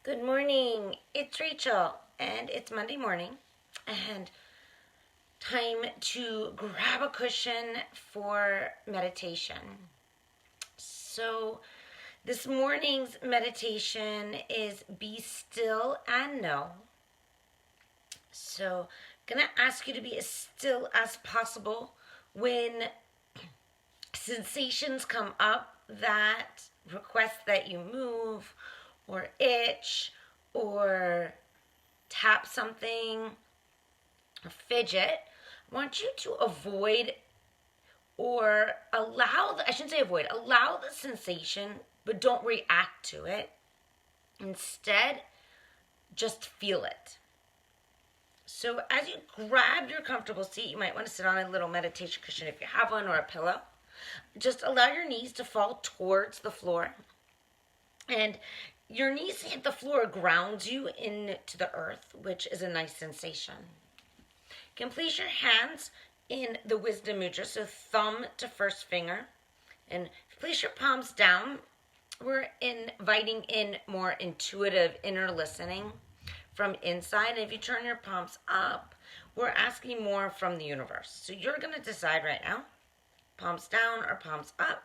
Good morning. It's Rachel, and it's Monday morning, and time to grab a cushion for meditation. So, this morning's meditation is be still and know. So, I'm going to ask you to be as still as possible when sensations come up that request that you move or itch or tap something or fidget. I want you to avoid or I shouldn't say avoid, allow the sensation, but don't react to it. Instead, just feel it. So as you grab your comfortable seat, you might want to sit on a little meditation cushion if you have one, or a pillow. Just allow your knees to fall towards the floor. And your knees hit the floor grounds you into the earth, which is a nice sensation. You can place your hands in the wisdom mudra, so thumb to first finger. And place your palms down. We're inviting in more intuitive inner listening from inside. And if you turn your palms up, we're asking more from the universe. So you're going to decide right now, palms down or palms up.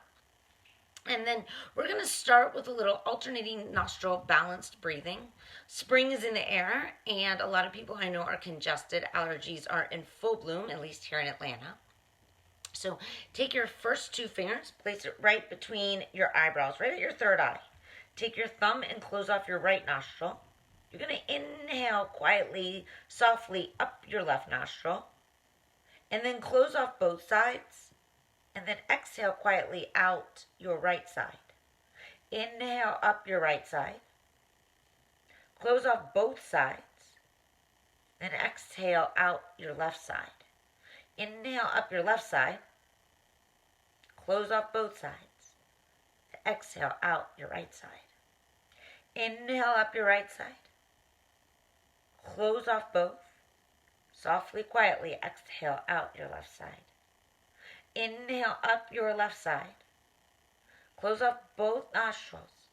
And then we're going to start with a little alternating nostril balanced breathing. Spring is in the air, and a lot of people I know are congested. Allergies are in full bloom, at least here in Atlanta. So take your first two fingers, place it right between your eyebrows, right at your third eye. Take your thumb and close off your right nostril. You're going to inhale quietly, softly up your left nostril, and then close off both sides. And then exhale quietly out your right side. Inhale up your right side. Close off both sides. Then exhale out your left side. Inhale up your left side. Close off both sides. Exhale out your right side. Inhale up your right side. Close off both. Softly, quietly exhale out your left side. Inhale up your left side. Close off both nostrils.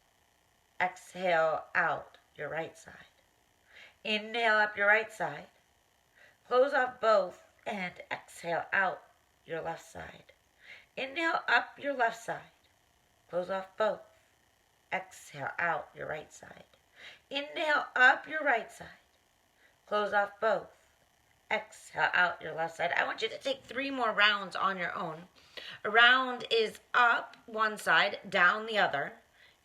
Exhale out your right side. Inhale up your right side. Close off both and exhale out your left side. Inhale up your left side. Close off both. Exhale out your right side. Inhale up your right side. Close off both. Exhale out your left side. I want you to take 3 more rounds on your own. A round is up one side, down the other,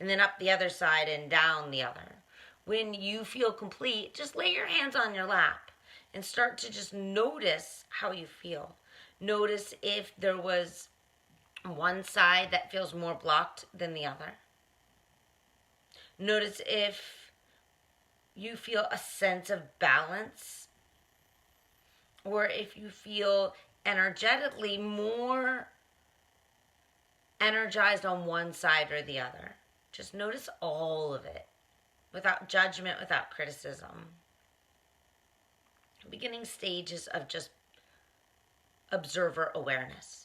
and then up the other side and down the other. When you feel complete, just lay your hands on your lap and start to just notice how you feel. Notice if there was one side that feels more blocked than the other. Notice if you feel a sense of balance, or if you feel energetically more energized on one side or the other. Just notice all of it without judgment, without criticism. Beginning stages of just observer awareness.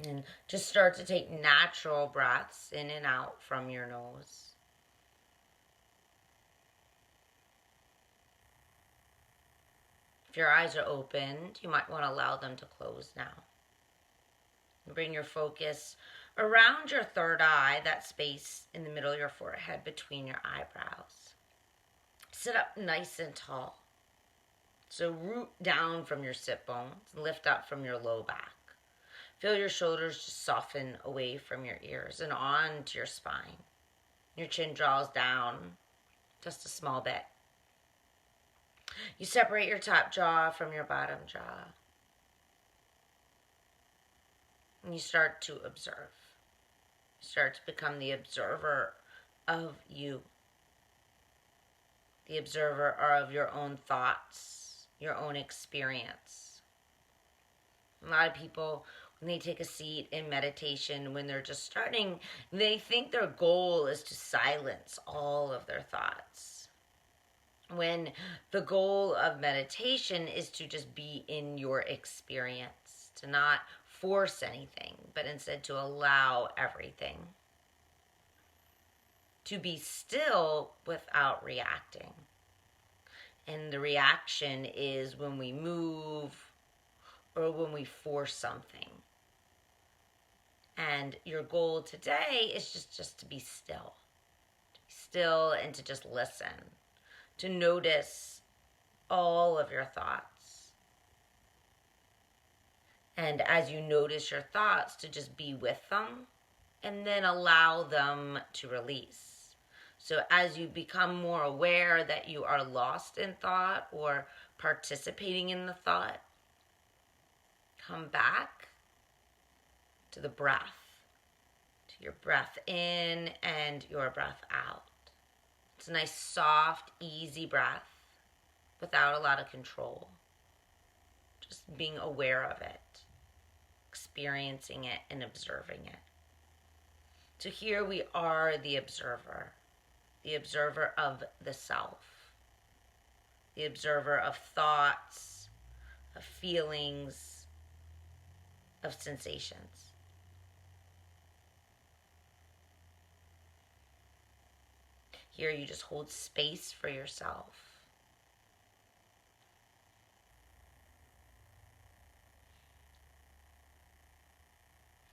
And just start to take natural breaths in and out from your nose. If your eyes are opened, you might want to allow them to close now. Bring your focus around your third eye, that space in the middle of your forehead between your eyebrows. Sit up nice and tall. So root down from your sit bones, lift up from your low back. Feel your shoulders just soften away from your ears and on to your spine. Your chin draws down just a small bit. You separate your top jaw from your bottom jaw. And you start to observe. You start to become the observer of you. The observer are of your own thoughts, your own experience. A lot of people, when they take a seat in meditation, when they're just starting, they think their goal is to silence all of their thoughts. When the goal of meditation is to just be in your experience, to not force anything, but instead to allow everything. To be still without reacting. And the reaction is when we move or when we force something. And your goal today is just to be still. To be still and to just listen. To notice all of your thoughts. And as you notice your thoughts, to just be with them and then allow them to release. So as you become more aware that you are lost in thought or participating in the thought, come back to the breath, to your breath in and your breath out. It's a nice, soft, easy breath without a lot of control. Just being aware of it, experiencing it, and observing it. So here we are the observer of the self, the observer of thoughts, of feelings, of sensations. Here you just hold space for yourself.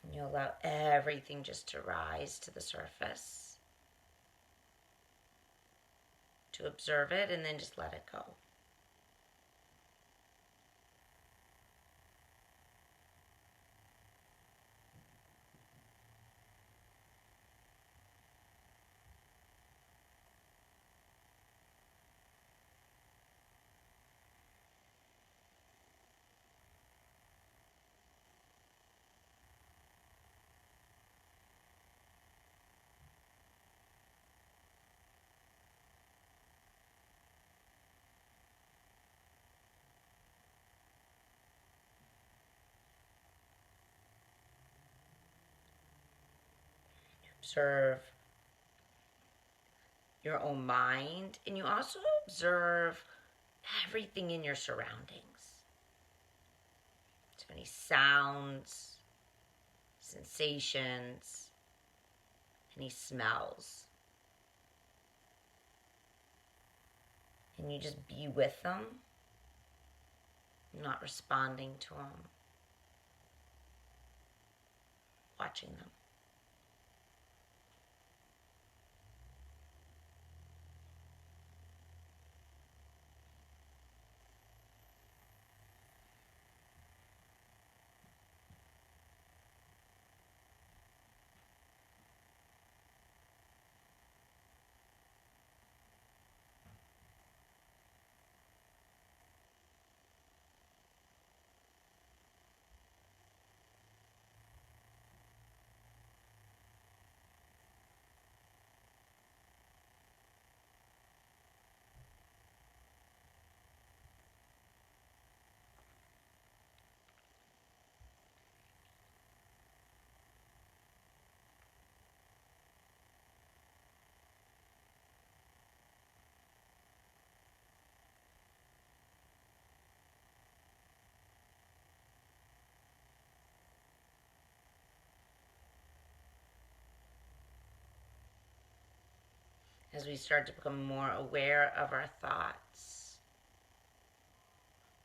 And you allow everything just to rise to the surface. To observe it and then just let it go. Observe your own mind, and you also observe everything in your surroundings. So many sounds, sensations, any smells. And you just be with them, not responding to them, watching them. As we start to become more aware of our thoughts,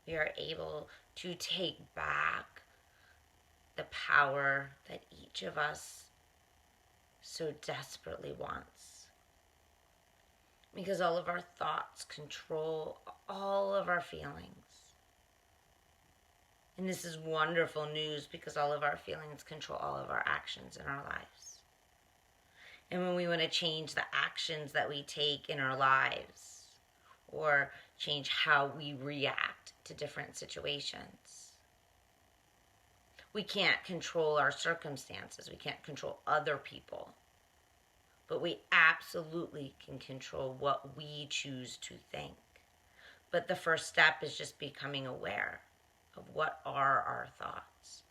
we are able to take back the power that each of us so desperately wants. Because all of our thoughts control all of our feelings. And this is wonderful news because all of our feelings control all of our actions in our lives. And when we want to change the actions that we take in our lives or change how we react to different situations, we can't control our circumstances. We can't control other people. but we absolutely can control what we choose to think. But the first step is just becoming aware of what are our thoughts.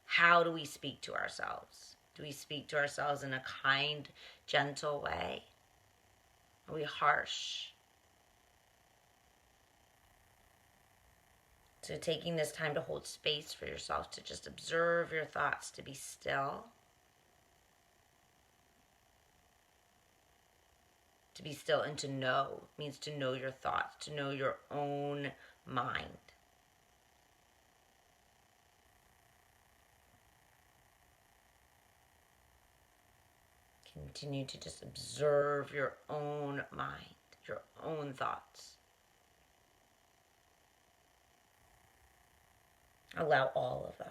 How do we speak to ourselves? Do we speak to ourselves in a kind, gentle way? Are we harsh? So taking this time to hold space for yourself, to just observe your thoughts, to be still. To be still and to know means to know your thoughts, to know your own mind. Continue to just observe your own mind, your own thoughts. Allow all of them.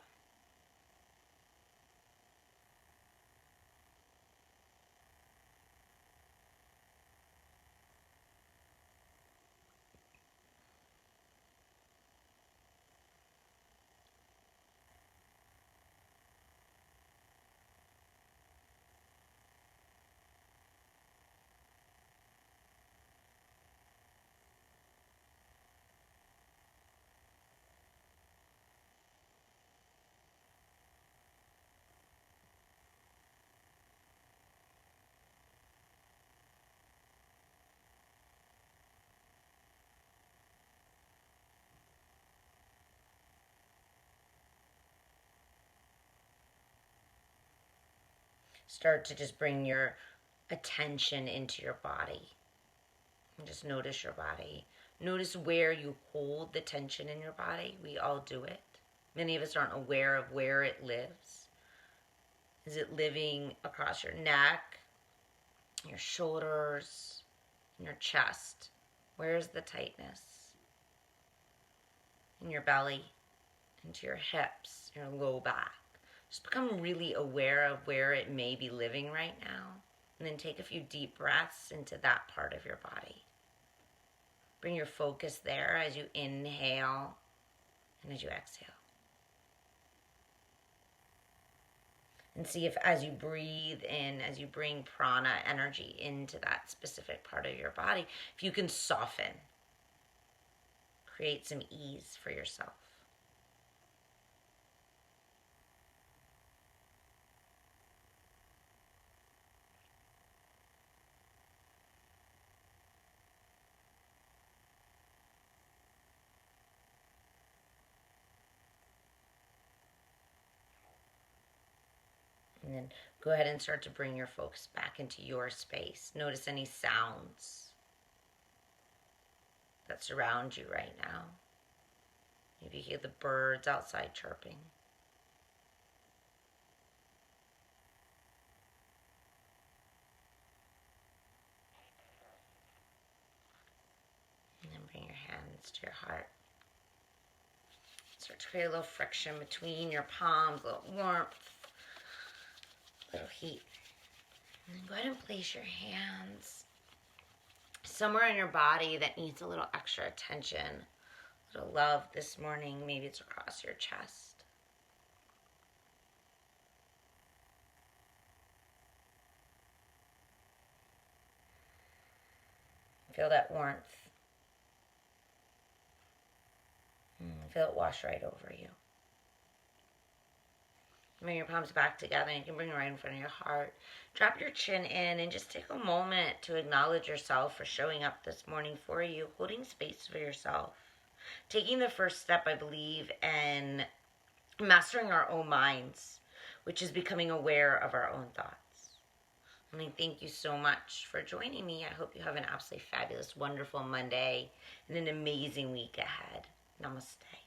Start to just bring your attention into your body. And just notice your body. Notice where you hold the tension in your body. We all do it. Many of us aren't aware of where it lives. Is it living across your neck, your shoulders, in your chest? Where's the tightness? In your belly, into your hips, your low back. Just become really aware of where it may be living right now. And then take a few deep breaths into that part of your body. Bring your focus there as you inhale and as you exhale. And see if as you breathe in, as you bring prana energy into that specific part of your body, if you can soften, create some ease for yourself. And then go ahead and start to bring your focus back into your space. Notice any sounds that surround you right now. Maybe you hear the birds outside chirping. And then bring your hands to your heart. Start to create a little friction between your palms, a little warmth, a little heat. And then go ahead and place your hands somewhere in your body that needs a little extra attention, a little love this morning. Maybe it's across your chest. Feel that warmth. Feel it wash right over you. Bring your palms back together, and you can bring it right in front of your heart. Drop your chin in and just take a moment to acknowledge yourself for showing up this morning for you, holding space for yourself. Taking the first step, I believe, in mastering our own minds, which is becoming aware of our own thoughts. And I thank you so much for joining me. I hope you have an absolutely fabulous, wonderful Monday and an amazing week ahead. Namaste.